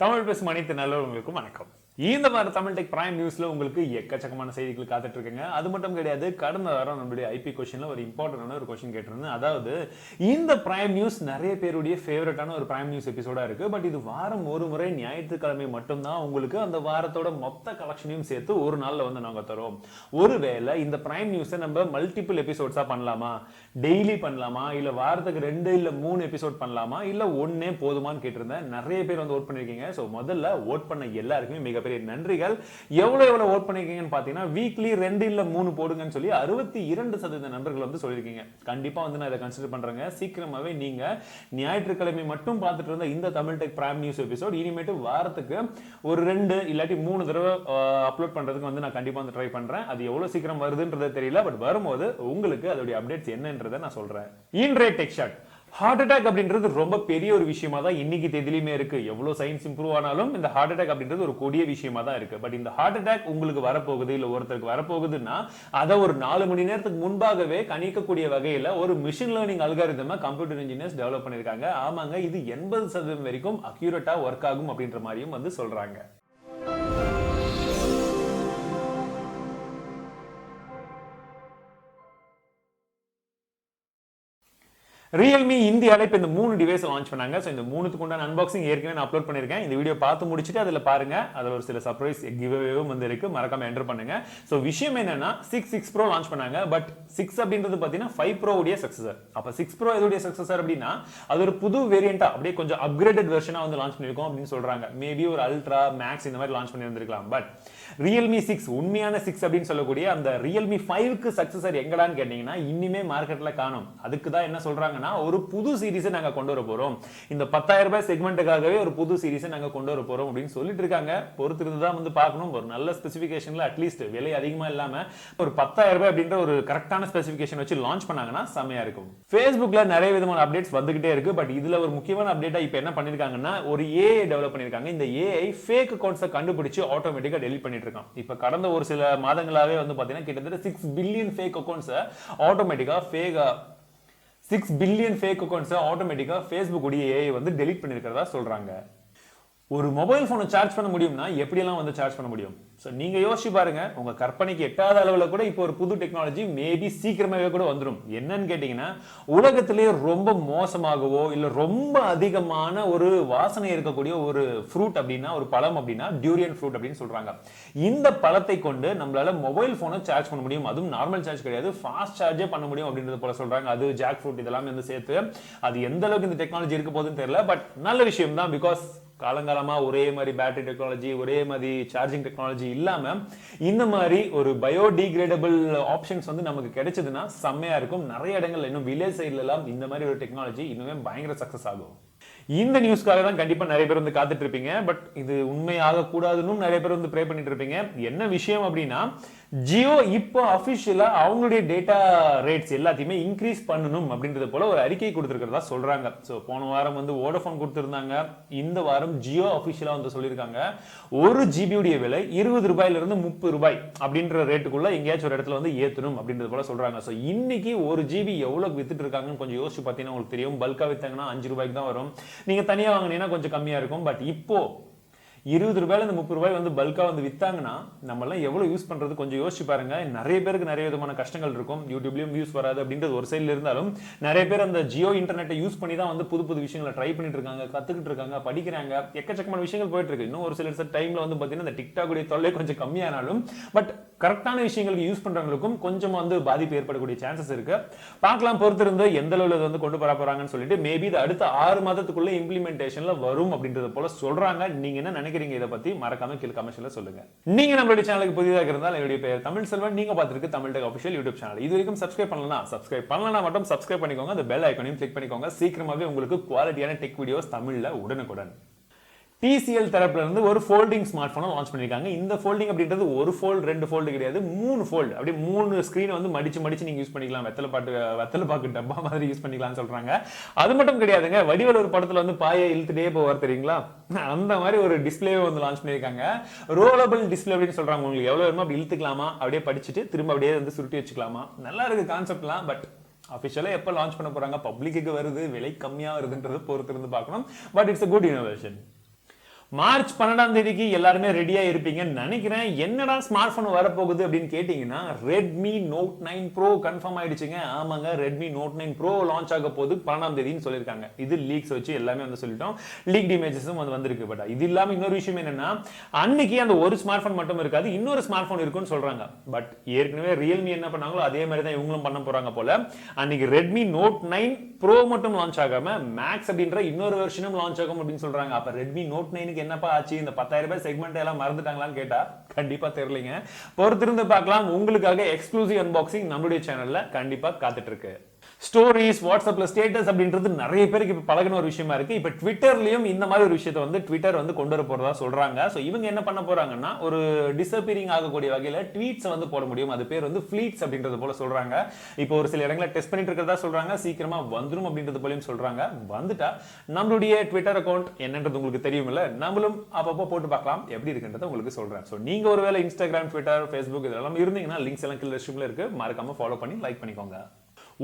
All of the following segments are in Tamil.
தமிழ் பேசும் அனைத்து நல்லவங்களுக்கும் வணக்கம். இந்த மாதிரி தமிழ் டெக் பிரைம் நியூஸ்ல உங்களுக்கு எக்கச்சக்கமான செய்திகள் காத்துட்டு இருக்குங்க. அது மட்டும் கிடையாது, கடந்த வாரம் நம்மளுடைய ஐபி கொஸ்டின்ல ஒரு இம்பார்ட்டன்டான ஒரு கொஸ்டின் கேட்டிருந்தேன். அதாவது இந்த பிரைம் நியூஸ் நிறைய பேருடைய ஃபேவரட்டான ஒரு பிரைம் நியூஸ் எபிசோடா இருக்கு. பட் இது வாரம் ஒரு முறை ஞாயிற்றுக்கிழமை மட்டும்தான் உங்களுக்கு அந்த வாரத்தோட மொத்த கலெக்ஷனையும் சேர்த்து ஒரு நாள்ல வந்து நாங்க தரோம். ஒருவேளை இந்த பிரைம் நியூஸை நம்ம மல்டிபிள் எபிசோட்ஸா பண்ணலாமா, டெய்லி பண்ணலாமா, இல்ல வாரத்துக்கு 2 இல்ல 3 எபிசோட் பண்ணலாமா, இல்ல ஒன்னே போதுமான்னு கேட்டிருந்தேன். நிறைய பேர் வந்து ஓட் பண்ணிருக்கீங்க. சோ முதல்ல ஓட் பண்ண எல்லாருக்குமே மிகப்பெரிய நன்றிகள். எவ்வளவு ஓட் பண்ணிருக்கீங்கன்னு பாத்தீங்கன்னா வீக்லி 2 இல்ல 3 போடுங்கன்னு சொல்லி 62% நண்பர்கள் வந்து சொல்லிருக்கீங்க. கண்டிப்பா வந்து நான் இதை கன்சிடர் பண்றேங்க. சீக்கிரமாவே நீங்க ஞாயிற்றுக்கிழமை மட்டும் பார்த்துட்டு இருந்த இந்த Tamil tech prime news episode இனிமேட்டு வாரத்துக்கு ஒரு 2 இல்லாட்டி 3 தடவை அப்லோட் பண்றதுக்கு வந்து நான் கண்டிப்பா வந்து ட்ரை பண்றேன். அது எவ்வளவு சீக்கிரம் வருதுன்றது தெரியல, பட் வரும்போது உங்களுக்கு அதோட அப்டேட்ஸ் என்னன்றதை நான் சொல்றேன். இன்றைய டெக் ஷாட் ஹார்ட் அட்டாக் அப்படின்றது ரொம்ப பெரிய ஒரு விஷயமா தான் இன்னைக்கு தேதியிலுமே இருக்கு. எவ்வளவு சயின்ஸ் இம்ப்ரூவ் ஆனாலும் இந்த ஹார்ட் அட்டாக் அப்படின்றது ஒரு கொடிய விஷயமா தான் இருக்கு. பட் இந்த ஹார்ட் அட்டாக் உங்களுக்கு வரப்போகுது இல்ல ஒருத்தருக்கு வரப்போகுதுன்னா அதை ஒரு 4 மணி நேரத்துக்கு முன்பாகவே கணிக்கக்கூடிய வகையில ஒரு machine learning algorithm computer engineers develop பண்ணிருக்காங்க. ஆமாங்க, இது 80% வரைக்கும் அக்யூரேட்டா ஒர்க் ஆகும் அப்படின்ற மாதிரியும் வந்து சொல்றாங்க. Realme இந்தியால இப்ப இந்த 3 டிவைஸ் லான்ச் பண்ணாங்க. சோ இந்த 3த்துக்கு உண்டான அன்பாக்சிங் ஏற்கனவே நான் அப்லோட் பண்ணிருக்கேன். இந்த வீடியோ பார்த்து முடிச்சிட்டு அதுல பாருங்க. அதுல ஒரு சில சர்ப்ரைஸ் கிவ்அவேவும் வந்து இருக்கு. மறக்காம என்டர் பண்ணுங்க. சோ விஷயம் என்னன்னா 6 Pro லான்ச் பண்ணாங்க. பட் 6 அப்படின்றது பாத்தீங்கன்னா 5 Pro உடைய சக்சஸர். அப்ப 6 Pro எதுடைய சக்சஸர் அப்படின்னா அது ஒரு புது வேரியண்டா அப்படியே கொஞ்சம் அப்கிரேடட் வெர்ஷனா வந்து லான்ச் பண்ணிருக்கோம் அப்படின்னு சொல்றாங்க. மேபி ஒரு அல்ட்ரா மேக்ஸ் இந்த மாதிரி லான்ச் பண்ணிருந்திருக்கலாம். பட் Realme 6 உண்மையான 6 அப்படின்னு சொல்லக்கூடிய அந்த Realme 5க்கு சக்சஸர் எங்கடான்னு கேட்டீங்கன்னா இன்னுமே மார்க்கெட்ல காணோம். அதுக்கு தான் என்ன சொல்றாங்க, ஒரு புது சீரிஸை நாங்க கொண்டு வர போறோம், இந்த 10,000 ரூபாய் செக்மெண்ட்டுக்காகவே ஒரு புது சீரிஸை நாங்க கொண்டு வர போறோம் அப்படின்னு சொல்லிட்டு இருக்காங்க. பொறுத்திருந்து தான் வந்து பார்க்கணும். ஒரு நல்ல ஸ்பெசிபிகேஷன்ல அட்லீஸ்ட் விலை அதிகமா இல்லாம ஒரு 10,000 ரூபாய் அப்படின்ற ஒரு கரெக்டான ஸ்பெசிபிகேஷன் வச்சு லான்ச் பண்ணாங்கன்னா செமையா இருக்கும். Facebookல நிறைய விதமான அப்டேட்ஸ் வந்துகிட்டே இருக்கு. பட் இதுல ஒரு முக்கியமான அப்டேட்டா இப்ப என்ன பண்ணிருக்காங்கன்னா ஒரு AI டெவலப் பண்ணிருக்காங்க. இந்த AI ஃபேக் அக்கவுண்ட்ஸை கண்டுபிடிச்சு ஆட்டோமேட்டிக்கா டெலீட் பண்ணிட்டு இருக்கான். இப்ப கடந்த ஒரு சில மாதங்களாவே வந்து பாத்தீங்கன்னா கிட்டத்தட்ட 6 பில்லியன் ஃபேக் அக்கவுண்ட்ஸை ஆட்டோமேட்டிக்கா 6 பில்லியன் ஃபேக் அக்கவுண்ட்ஸ் ஆட்டோமேட்டிக்கா Facebook உடைய AI வந்து டெலீட் பண்ணிருக்கிறதா சொல்றாங்க. ஒரு மொபைல் போனை சார்ஜ் பண்ண முடியும்னா எப்படியெல்லாம் வந்து சார்ஜ் பண்ண முடியும்? நீங்க யோசிச்சு பாருங்க. உங்க கற்பனைக்கு எட்டாத அளவுல கூட இப்போ ஒரு புது டெக்னாலஜி மேபி சீக்கிரமாவே கூட வந்துடும். என்னன்னு கேட்டீங்கன்னா உலகத்திலேயே ரொம்ப மோசமாகவோ இல்ல ரொம்ப அதிகமான ஒரு வாசனை இருக்கக்கூடிய ஒரு ஃப்ரூட் அப்படின்னா ஒரு பழம் அப்படின்னா டியூரியன் ஃப்ரூட் அப்படின்னு சொல்றாங்க. இந்த பழத்தை கொண்டு நம்மளால மொபைல் போனை சார்ஜ் பண்ண முடியும். அதுவும் நார்மல் சார்ஜ் கிடையாது, ஃபாஸ்ட் சார்ஜே பண்ண முடியும் அப்படின்றது போல சொல்றாங்க. அது ஜாக் ஃப்ரூட் இதெல்லாம் வந்து சேர்த்து அது எந்த அளவுக்கு இந்த டெக்னாலஜி இருக்க போகுதுன்னு தெரியல. பட் நல்ல விஷயம் தான். பிகாஸ் காலங்காலமா ஒரே மாதிரி பேட்டரி டெக்னாலஜி ஒரே மாதிரி சார்ஜிங் டெக்னாலஜி இல்லாம இந்த மாதிரி ஒரு பயோடிகிரேடபிள் ஆப்ஷன்ஸ் வந்து நமக்கு கிடைச்சதுன்னா செம்மையா இருக்கும். நிறைய இடங்கள்ல இன்னும் வில்லேஜ் சைட்ல எல்லாம் இந்த மாதிரி ஒரு டெக்னாலஜி இன்னுமே பயங்கர சக்சஸ் ஆகும். இந்த நியூஸ்க்காக தான் கண்டிப்பா நிறைய பேர் வந்து காத்துட்டு இருப்பீங்க. பட் இது உண்மையாக கூடாதுன்னு நிறைய பேர் வந்து ப்ரே பண்ணிட்டு இருப்பீங்க. என்ன விஷயம் அப்படின்னா ஜியோ இப்போ அபிஷியலா அவங்களுடைய டேட்டா ரேட்ஸ் எல்லாத்தையுமே இன்க்ரீஸ் பண்ணணும் அப்படின்றது போல ஒரு அறிக்கை கொடுத்திருக்கிறதா சொல்றாங்க. சோ போன வாரம் வந்து வோடஃபோன் கொடுத்திருந்தாங்க. இந்த வாரம் ஜியோ அபிஷியலா வந்து சொல்லியிருக்காங்க 1 GB உடைய விலை 20 ரூபாயில இருந்து 30 ரூபாய் அப்படின்ற ரேட்டுக்குள்ள எங்கேயாச்சும் ஒரு இடத்துல வந்து ஏத்தணும் அப்படின்றது போல சொல்றாங்க. சோ இன்னைக்கு 1 GB எவ்வளவு வித்துட்டு இருக்காங்கன்னு கொஞ்சம் யோசிச்சு பார்த்தீங்கன்னா உங்களுக்கு தெரியும். பல்கா வித்தாங்கன்னா 5 ரூபாய்க்கு தான் வரும். நீங்க தனியா வாங்கினீங்கன்னா கொஞ்சம் கம்மியா இருக்கும். பட் இப்போ 20 ரூபாயில இருந்து 30 ரூபாய் வந்து பல்கா வந்து வித்தாங்கன்னா நம்ம எல்லாம் எவ்வளவு யூஸ் பண்றது கொஞ்சம் யோசிச்சு பாருங்க. நிறைய பேருக்கு நிறைய விதமான கஷ்டங்கள் இருக்கும். யூடியூப்லயும் வியூஸ் வராது அப்படின்றது ஒரு சைடுல இருந்தாலும் நிறைய பேர் அந்த ஜியோ இன்டர்நெட்டை யூஸ் பண்ணி தான் வந்து புது புது விஷயங்களை ட்ரை பண்ணிட்டு இருக்காங்க, கத்துக்கிட்டு இருக்காங்க, படிக்கிறாங்க. எக்கச்சக்கமான விஷயங்கள் போயிட்டு இருக்கு. இன்னும் ஒரு சில டைம்ல வந்து பாத்தீங்கன்னா இந்த டிக்டாக் உடைய தொல்லை கொஞ்சம் கம்மியானாலும் பட் கரெக்டான விஷயங்களுக்கு யூஸ் பண்றவங்களுக்கும் கொஞ்சம் வந்து பாதிப்பு ஏற்படக்கூடிய சான்சஸ் இருக்கு. பார்க்கலாம், பொறுத்திருந்து எந்த அளவுல வந்து கொண்டு வர போறாங்கன்னு சொல்லிட்டு மேபி இது அடுத்த 6 மாதத்துக்குள்ள இம்ப்ளிமெண்டேஷன்ல வரும் அப்படின்றது போல சொல்றாங்க. நீங்க என்ன நினைக்கிறீங்க இதை பத்தி? மறக்காம கீழ கமெண்ட்ஸ்ல சொல்லுங்க. நீங்க நம்மளுடைய சேனலுக்கு புதிதாக இருந்தால் என்னுடைய பேர் தமிழ் செல்வன். நீங்க பார்த்திருக்க Tamil tech official YouTube channel. இது வரைக்கும் சப்ஸ்கிரைப் பண்ணலனா மட்டும் சப்ஸ்கிரைப் பண்ணிக்கோங்க. அந்த பெல் ஐகானையும் கிளிக் பண்ணிக்கோங்க. சீக்கிரமாவே உங்களுக்கு குவாலிட்டியான டெக் வீடியோஸ் தமிழ்ல உடனுக்குடன். TCL தரப்புல இருந்து ஒரு ஃபோல்டிங் ஸ்மார்ட் போனை லான்ச் பண்ணிருக்காங்க. இந்த ஃபோல்டிங் அப்படின்றது ஒரு ஃபோல்ட் 2 ஃபோல்ட் கிடையாது, 3 ஃபோல்ட். அப்படியே 3 ஸ்கிரீனை வந்து மடிச்சு நீங்க யூஸ் பண்ணிக்கலாம். வெத்தலை பாக்கு டப்பா மாதிரி யூஸ் பண்ணிக்கலாம்னு சொல்றாங்க. அது மட்டும் கிடையாதுங்க, வடிவேல் ஒரு படத்துல வந்து பாயை இழுத்துட்டே போவார் தெரியுங்களா, அந்த மாதிரி ஒரு டிஸ்பிளேவை வந்து லான்ச் பண்ணிருக்காங்க. ரோலபிள் டிஸ்பிளே அப்படின்னு சொல்றாங்க. உங்களுக்கு எவ்வளவு வேணுமோ அப்படி இழுத்துக்கலாமா, அப்படியே படிச்சுட்டு திரும்ப அப்படியே வந்து சுருட்டி வச்சுக்கலாமா. நல்லா இருக்கு கான்செப்ட்லாம். பட் அபிஷியலா எப்ப லான்ச் பண்ண போறாங்க, பப்ளிக்கு வருது, விலை கம்மியா வருதுன்றது பொறுத்து இருந்து பார்க்கணும். But it's a good innovation. March 12ஆம் தேதிக்கு எல்லாருமே ரெடியா இருப்பீங்கன்னு நினைக்கிறேன். என்னடா ஸ்மார்ட் போன் வரப்போகுது அப்படின்னு கேட்டீங்கன்னா, Redmi Note 9 Pro கன்ஃபார்ம் ஆயிடுச்சுங்க. ஆமாங்க, Redmi Note 9 Pro லான்ச் ஆக போகுது 12ஆம் தேதின்னு சொல்லியிருக்காங்க. இது லீக்ஸ் வச்சு எல்லாமே வந்து சொல்லிட்டோம். லீக்ட் இமேஜஸும் வந்திருக்கு. பட் இது இல்லாம இன்னொரு விஷயம் என்னன்னா, அன்னைக்கு அந்த ஒரு ஸ்மார்ட் போன் மட்டும் இருக்காது, இன்னொரு ஸ்மார்ட் போன் இருக்குன்னு சொல்றாங்க. பட் ஏற்கனவே Realme என்ன பண்ணாங்களோ அதே மாதிரி தான் இவங்களும் பண்ண போறாங்க போல. அன்னைக்கு Redmi Note 9 Pro மட்டும் லான்ச் ஆகாம Max அப்படின்ற இன்னொரு வெர்ஷனும் லான்ச் ஆகும் அப்படின்னு சொல்றாங்க. அப்ப Redmi Note 9 என்னப்பா ஆச்சு, இந்த 10,000 ரூபாய் செக்மெண்ட் எல்லாம் மறந்துட்டாங்களான்னு கேட்டா கண்டிப்பா தெரியலங்க. பொறுத்திருந்து பார்க்கலாம். உங்களுக்காக எக்ஸ்க்ளூசிவ் அன்பாக்சிங் நம்மளுடைய சேனல்ல கண்டிப்பா காத்துட்டு இருக்கு. ஸ்டோரிஸ், வாட்ஸ்அப்ல ஸ்டேட்டஸ் அப்படின்றது நிறைய பேருக்கு இப்ப பழகின ஒரு விஷயமா இருக்கு. இப்ப ட்விட்டர்லயும் இந்த மாதிரி ஒரு விஷயத்தை வந்து ட்விட்டர் வந்து கொண்டு வர போறதா சொல்றாங்க. சோ இவங்க என்ன பண்ண போறாங்கன்னா, ஒரு டிசப்பியரிங் ஆகக்கூடிய வகையில ட்வீட்ஸ் வந்து போட முடியும். அது பேர் வந்து ஃப்ளீட்ஸ் அப்படின்றது போல சொல்றாங்க. இப்போ ஒரு சில இடங்களை டெஸ்ட் பண்ணிட்டு இருக்கிறதா சொல்றாங்க. சீக்கிரமா வந்துரும் அப்படின்றது போலயும் சொல்றாங்க. வந்துட்டா நம்மளுடைய ட்விட்டர் அக்கௌண்ட் என்னன்றது உங்களுக்கு தெரியும்ல, நம்மளும் அப்பப்போ போட்டு பார்க்கலாம் எப்படி இருக்குன்றதை உங்களுக்கு சொல்றேன். சோ நீங்க ஒருவேளை இன்ஸ்டாகிராம், ட்விட்டர், ஃபேஸ்புக் இதெல்லாம் இருந்தீங்கன்னா லிங்க்ஸ் எல்லாம் கீழ டிஸ்கிரிப்ஷன்ல இருக்கு, மறக்காம ஃபாலோ பண்ணி லைக் பண்ணிக்கோங்க.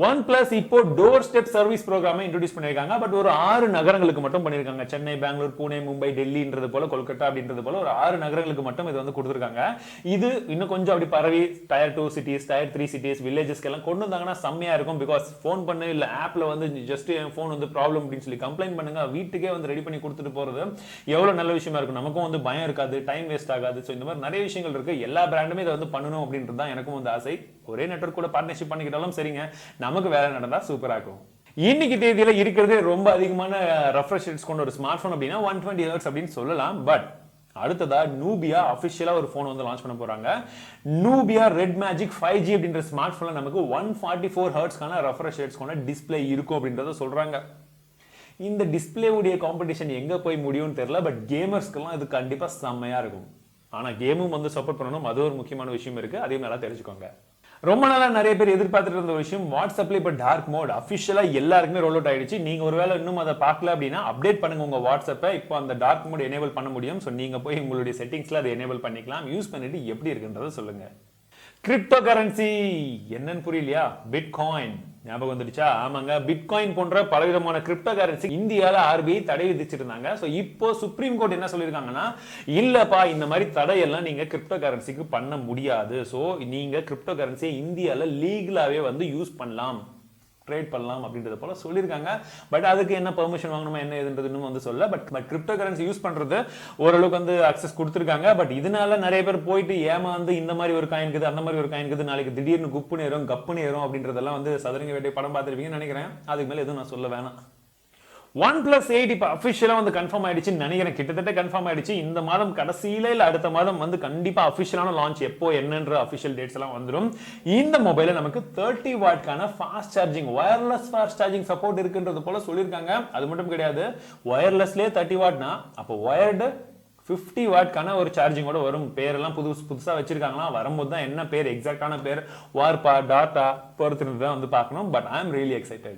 OnePlus இப்போ டோர் ஸ்டெப் சர்வீஸ் ப்ரோக்ராமை இன்ட்ரோடியூஸ் பண்ணிருக்காங்க. பட் ஒரு 6 நகரங்களுக்கு மட்டும் பண்ணிருக்காங்க. சென்னை, பெங்களூர், புனே, மும்பை, டெல்லின்றது போல, கொல்கத்தா அப்படின்றது போல ஒரு 6 நகரங்களுக்கு மட்டும் இது வந்து கொடுத்திருக்காங்க. இது இன்னும் கொஞ்சம் அப்படி பரவி டயர் 2 சிட்டிஸ், டயர் 3 சிட்டிஸ், வில்லேஜஸ்க்கு எல்லாம் கொண்டு வந்தாங்கன்னா செம்மையா இருக்கும். பிகாஸ் ஃபோன் பண்ணு இல்ல ஆப்ல வந்து ஜஸ்ட் என் ஃபோன் வந்து ப்ராப்ளம் அப்படின்னு சொல்லி கம்ப்ளைண்ட் பண்ணுங்க, வீட்டுக்கே வந்து ரெடி பண்ணி கொடுத்துட்டு போறது எவ்வளவு நல்ல விஷயமா இருக்கும். நமக்கும் வந்து பயம் இருக்காது, டைம் வேஸ்ட் ஆகாது. ஸோ இந்த மாதிரி நிறைய விஷயங்கள் இருக்கு. எல்லா பிராண்டுமே இதை வந்து பண்ணணும் அப்படின்றது தான் எனக்கும் வந்து ஆசை. ஒரே நெட்வொர்க் கூட பார்ட்னர்ஷிப் பண்ணிக்கிட்டாலும் சரிங்க, நமக்கு வேலை நடந்தா சூப்பரா இருக்கும். இன்னைக்கு தேதியில இருக்கிறது ரொம்ப அதிகமான ரெஃப்ரெஷ் ரேட்ஸ் கொண்ட ஒரு ஸ்மார்ட் போன் அப்படின்னா 120 Hz அப்படின்னு சொல்லலாம். பட் அடுத்ததா நூபியா அபிஷியலா ஒரு போன் வந்து லான்ச் பண்ண போறாங்க. நூபியா ரெட் மேஜிக் 5G அப்படின்ற ஸ்மார்ட் போன்ல நமக்கு 144 Hz ரெஃப்ரெஷ் ரேட்ஸ் கொண்ட டிஸ்பிளே இருக்கும் அப்படின்றத சொல்றாங்க. இந்த டிஸ்பிளே உடைய காம்படிஷன் எங்க போய் முடியும்னு தெரியல. பட் கேமர்ஸ்க்கெல்லாம் இது கண்டிப்பா செம்மையா இருக்கும். ஆனா கேமும் வந்து சப்போர்ட் பண்ணணும், அது ஒரு முக்கியமான விஷயம் இருக்கு. அதையும் நல்லா தெரிஞ்சுக்கோங்க. ரொம்ப நாளா நிறைய பேர் எதிர்பார்த்துட்டு இருந்த விஷயம், வாட்ஸ்அப்ல இப்ப டார்க் மோட் அபிஷியலா எல்லாருக்குமே ரோல் அவுட் ஆயிடுச்சு. நீங்க ஒருவேளை இன்னும் அதை பார்க்கல அப்படின்னா அப்டேட் பண்ணுங்க உங்க வாட்ஸ்அப்பை. இப்போ அந்த டார்க் மோட் எனேபிள் பண்ண முடியும். சோ நீங்க போய் உங்களுடைய செட்டிங்ஸ்ல அதை எனேபிள் பண்ணிக்கலாம். யூஸ் பண்ணிட்டு எப்படி இருக்குன்றதை சொல்லுங்க. கிரிப்டோ கரன்சி என்னன்னு புரியலையா? பிட்காயின் ஞாபகம் வந்துடுச்சா? ஆமாங்க, பிட்காயின் போன்ற பலவிதமான கிரிப்டோ கரன்சி இந்தியால RBI தடை விதிச்சிருந்தாங்க. சோ இப்போ சுப்ரீம் கோர்ட் என்ன சொல்லிருக்காங்கன்னா, இல்லப்பா இந்த மாதிரி தடையெல்லாம் நீங்க கிரிப்டோ கரன்சிக்கு பண்ண முடியாது. சோ நீங்க கிரிப்டோ கரன்சியை இந்தியால லீகலாவே வந்து யூஸ் பண்ணலாம், ட்ரேட் பண்ணலாம் அப்படின்றது போல சொல்லியிருக்காங்க. பட் அதுக்கு என்ன பெர்மிஷன் வாங்கணுமா என்ன ஏதுன்றது இன்னும் வந்து சொல்ல. பட் கிரிப்டோ கரன்சி யூஸ் பண்றது ஓரளவுக்கு வந்து அக்சஸ் கொடுத்துருக்காங்க. பட் இதனால நிறைய பேர் போயிட்டு ஏமாந்து இந்த மாதிரி ஒரு காயின் இருக்குது, அந்த மாதிரி ஒரு காயின் இருக்குது, நாளைக்கு திடீர்னு குப்பு நேரம் கப்பு நேரம் அப்படின்றதெல்லாம் வந்து சதுரங்க வேட்டை படம் பார்த்துருப்பீங்கன்னு நினைக்கிறேன். அதுக்கு மேல எதுவும் நான் சொல்ல வேணாம். OnePlus 8 இப்ப அபிஷியலா வந்து கன்ஃபார்ம் ஆயிடுச்சுன்னு நினைக்கிறேன். கிட்டத்தட்ட கன்ஃபார்ம் ஆயிடுச்சு. இந்த மாதம் கடைசியில இல்ல அடுத்த மாதம் வந்து கண்டிப்பா அபிஷியலான லான்ச் எப்போ என்னன்ற அபிஷியல் டேட்ஸ் எல்லாம் வந்துரும். இந்த மொபைல்ல நமக்கு 30 வாட்கான fast charging, wireless fast charging support இருக்குன்றது போல சொல்லிருக்காங்க. அது மட்டும் கிடையாது, வயர்லெஸ்லயே 30 வாட்னா அப்போ வயர்டு 50 வாட்கான ஒரு சார்ஜிங்கோட வரும். பேரெல்லாம் புதுசா வச்சிருக்காங்களா, வரும்போது தான் என்ன பேர் எக்ஸாக்டான பேர் வார்பா டாட்டா பொறுத்து தான் வந்து பார்க்கணும். But I am really excited.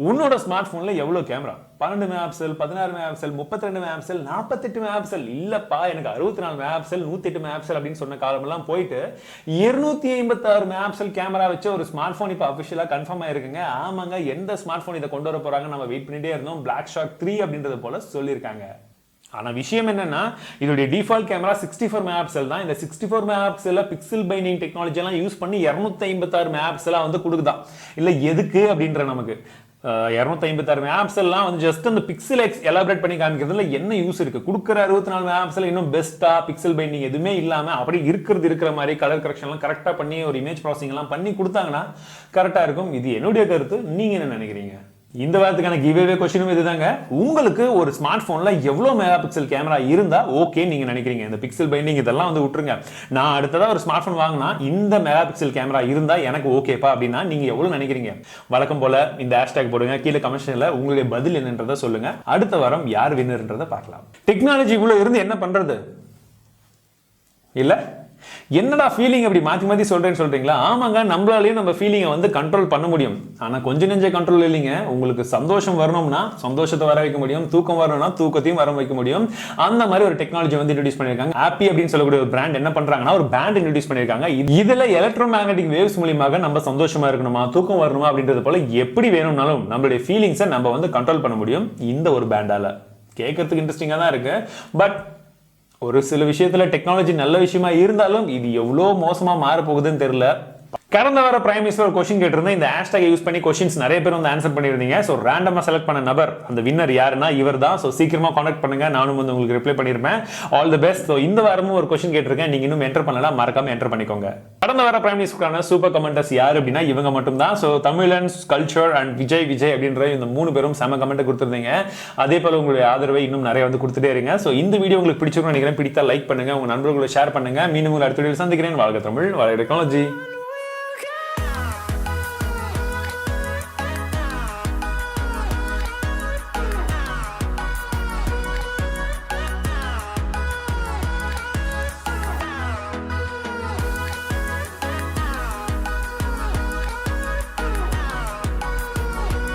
உன்னோட ஸ்மார்ட் போன்ல எவ்வளவு camera? 12 megapixel, 16 megapixel, 32 megapixel, 48 megapixel, இல்லப்பா எனக்கு 64 மெகாபிக்சல், 108 மெகாபிக்சல் அப்படின்னு சொன்ன காலமெல்லாம் போயிட்டு 256 மெகாபிக்சல் கேமரா வச்ச ஒரு ஸ்மார்ட் போன் இப்ப அபிஷியலா கன்ஃபார்ம் ஆயிருக்குங்க. ஆமாங்க, எந்த ஸ்மார்ட் போன் இதை கொண்டு வர போறாங்க நம்ம வெயிட் பண்ணிட்டே இருந்தோம். பிளாக் ஷார்க் 3 அப்படின்றது போல சொல்லியிருக்காங்க. ஆனா விஷயம் என்னன்னா, இதோட டிஃபால்ட் கேமரா 64 மெகாபிக்சல் தான். இந்த 64 மெகாபிக்சல்ல பிக்சல் பைண்டிங் டெக்னாலஜி எல்லாம் யூஸ் பண்ணி 256 மெகாபிக்சலா வந்து கொடுக்குதான். இல்ல எதுக்கு அப்படின்ற நமக்கு 256 மெகாபிக்சல்லாம் வந்து ஜஸ்ட் அந்த பிக்சல் எலாபரேட் பண்ணி காமிக்கிறதுல என்ன யூஸ் இருக்கு? கொடுக்குற 64 மெகாபிக்சல் இன்னும் பெஸ்டா பிக்சல் பைண்டிங் எதுவுமே இல்லாம அப்படி இருக்கிற மாதிரி கலர் கரெக்ஷன் எல்லாம் கரெக்டா பண்ணி ஒரு இமேஜ் ப்ராசஸிங் எல்லாம் பண்ணி கொடுத்தாங்கன்னா கரெக்டா இருக்கும். இது என்னுடைய கருத்து. நீங்க என்ன நினைக்கிறீங்க? இந்த வாரத்துக்கான கிவ்அவே क्वेश्चனும் இதுதாங்க. உங்களுக்கு ஒரு ஸ்மார்ட் போன்ல எவ்வளவு மெகா பிக்சல் கேமரா இருந்தா ஓகே நீங்க நினைக்கிறீங்க? இந்த பிக்சல் பைண்டிங் இதெல்லாம் வந்து விட்டுருங்க. நான் அடுத்ததா ஒரு ஸ்மார்ட் போன் வாங்கினா இந்த மெகா பிக்சல் கேமரா இருந்தா எனக்கு ஓகேப்பா அப்படின்னா நீங்க எவ்வளவு நினைக்கிறீங்க? வழக்கம் போல இந்த ஹேஷ்டேக் போடுங்க, கீழே கமெண்ட்ஸ்ல உங்களுடைய பதில் என்னன்றதை சொல்லுங்க. அடுத்த வாரம் யார் வின்னர்ன்றதை பார்க்கலாம். டெக்னாலஜி இவ்வளவு இருந்து என்ன பண்றது? இல்ல என்னடா ஃபீலிங் அப்படி மாத்தி மாத்தி சொல்றீங்களா? ஆமாங்க, நம்மளாலேயும் நம்ம ஃபீலிங்கை வந்து கண்ட்ரோல் பண்ண முடியும். ஆனா கொஞ்ச நெஞ்ச கண்ட்ரோல் இல்லைங்க. உங்களுக்கு சந்தோஷம் வரணும்னா சந்தோஷத்தை வர வைக்க முடியும், தூக்கம் வரணும்னா தூக்கத்தையும் வர வைக்க முடியும். அந்த மாதிரி ஒரு டெக்னாலஜி வந்து இன்ட்ரோடியூஸ் பண்ணிருக்காங்க. ஹாப்பி அப்படின்னு சொல்லக்கூடிய ஒரு பிராண்ட் என்ன பண்றாங்கன்னா ஒரு பேண்ட் இன்ட்ரோடியூஸ் பண்ணிருக்காங்க. இதுல எலக்ட்ரோ மேக்னெட்டிக் வேவ்ஸ் மூலமாக நம்ம சந்தோஷமா இருக்கணுமா தூக்கம் வரணுமா அப்படின்றது போல எப்படி வேணும்னாலும் நம்மளுடைய ஃபீலிங்ஸை நம்ம வந்து கண்ட்ரோல் பண்ண முடியும் இந்த ஒரு பேண்டால. கேட்கறதுக்கு இன்ட்ரெஸ்டிங்காக தான் இருக்கு. பட் ஒரு சில விஷயத்துல டெக்னாலஜி நல்ல விஷயமா இருந்தாலும் இது எவ்வளோ மோசமா மாற போகுதுன்னு தெரியல. கடந்த வார பிரைம் மினிஸ்டர் ஒரு கொஸ்டின் கேட்டிருந்தேன். இந்த ஹேஷ்டாக் யூஸ் பண்ணி கொஸ்டின்ஸ் நிறைய பேர் வந்து ஆன்சர் பண்ணியிருந்தீங்க. ஸோ ரேண்டமா செலக்ட் பண்ண நபர் அந்த வின்னர் யாருன்னா இவர் தான். ஸோ சீக்கிரமா கான்டாக்ட் பண்ணுங்க, நானும் வந்து உங்களுக்கு ரிப்ளை பண்ணிருப்பேன். All the best. ஸோ இந்த வாரமும் ஒரு கொஸ்டின் கேட்டிருக்கேன், நீங்க இன்னும் என்டர் பண்ணலாம், மறக்காம என்டர் பண்ணிக்கோங்க. கடந்த வார பிரைம் மினிஸ்டருக்கான சூப்பர் கமெண்டர்ஸ் யார் அப்படின்னா இவங்க மட்டும் தான். So Tamizhans culture and Vijay அப்படின்ற இந்த 3 பேரும் செம கமெண்ட் கொடுத்துருந்தீங்க. அதே போல உங்களுடைய ஆதரவை இன்னும் நிறைய வந்து கொடுத்துட்டே இருங்க. ஸோ இந்த வீடியோ உங்களுக்கு பிடிச்சிருக்கும் நினைக்கிறேன். பிடித்தா லைக் பண்ணுங்க, உங்க நண்பர்களை ஷேர் பண்ணுங்க. மீண்டும் அடுத்த வீடியோ சந்திக்கிறேன். வாழ்க தமிழ், வாழ்க டெக்னாலஜி.